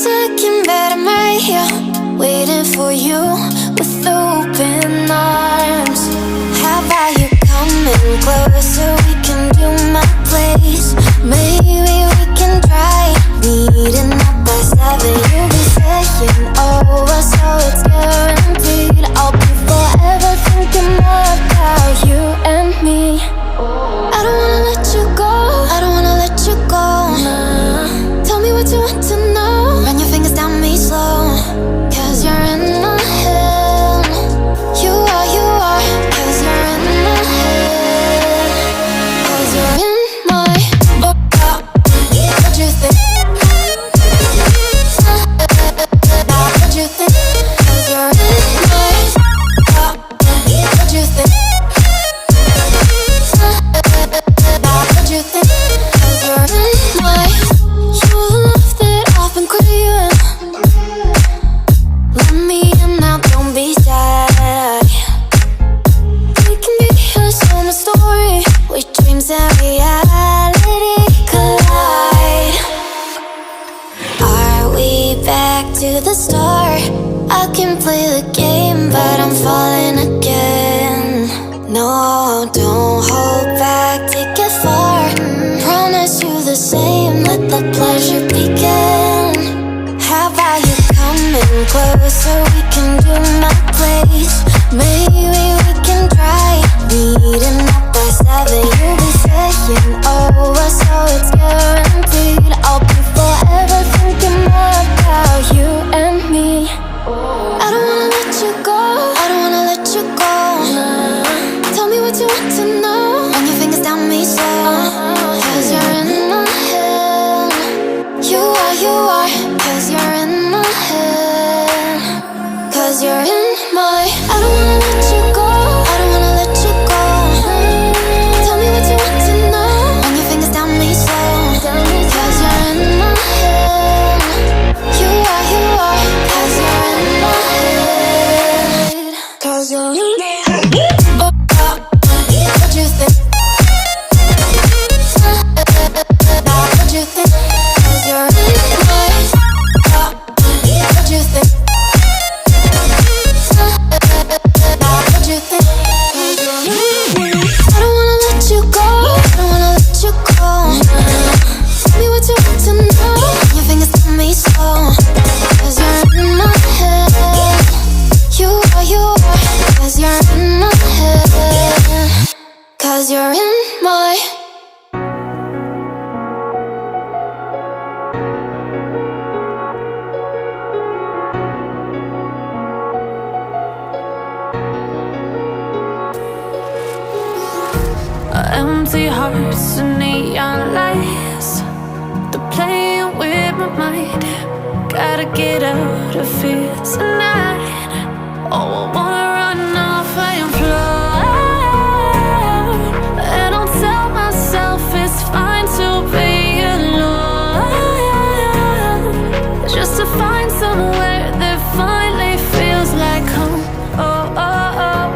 second, but I'm right here, waiting for you with open arms. How about you coming closer? We can do my place. Maybe we can try meeting up by 7. You'll be saying over, so it's guaranteed. I'll be forever thinking more about you and me. I don't wanna let you go, I don't wanna let you go. Tell me what you want to know. Run your fingers down me slow, cause you're in my head. You are, cause you're in my head. Cause you're in my what you think? What you think? Cause you're in my what you think? What you think? Cause you're in my you love that I've been craving. Let me in now, don't be shy. We can be a summer story where dreams and reality collide. Are we back to the start? I can play the game, but I'm falling again. No, don't hold back, take it far. Promise you the same, let the pleasure begin. How about you coming closer? We can do my place. Maybe we can try meeting up by 7. You'll be saying over, so it's guaranteed. I'll be forever thinking more about you and me. I don't wanna let you go, I don't wanna let you go. Tell me what you want to know. Run your fingers down me slow, cause you're in my head. You are, cause you're in my head. Cause you're in my I don't wanna let you go, I don't wanna let you go. Tell me what you want to know. Run your fingers down me slow, cause you're in my head. You are, cause you're in my head. Cause you're in my head. What you think? What you think? Cause you're in my what you think? What you think? Cause you're in my I don't wanna let you go, I don't wanna let you go. Tell me what you want to know. Your fingers tell me slow, cause you're in my head. You are, cause you're in my head. Cause you're in my empty hearts and neon lights. They're playing with my mind. Gotta get out of here tonight. Oh, I wanna run off and fly. And I'll tell myself it's fine to be alone, just to find somewhere that finally feels like home. Oh, oh, oh.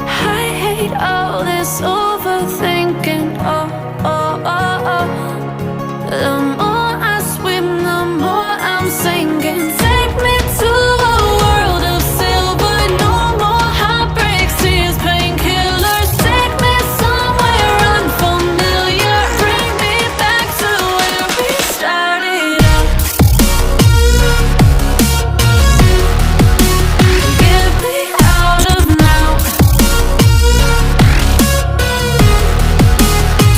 I hate all this overthinking. Oh, oh, oh, oh. The more I swim, the more I'm sinking. Take me to a world of silver. No more heartbreaks, tears, painkillers. Take me somewhere unfamiliar. Bring me back to where we started out. Get me out of now,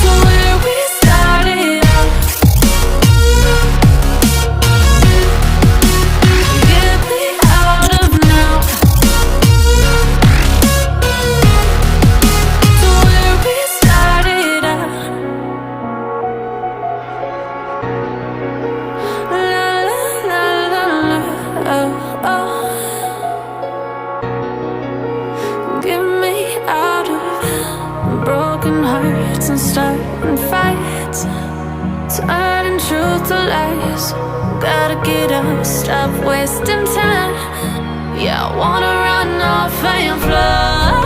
to where we started out. Get me out of now, to where we started out. La la la la la, oh, oh. Get me out of broken hearts and starting fights, turning truth to lies. Gotta get up, stop wasting time. Yeah, I wanna run off and fly.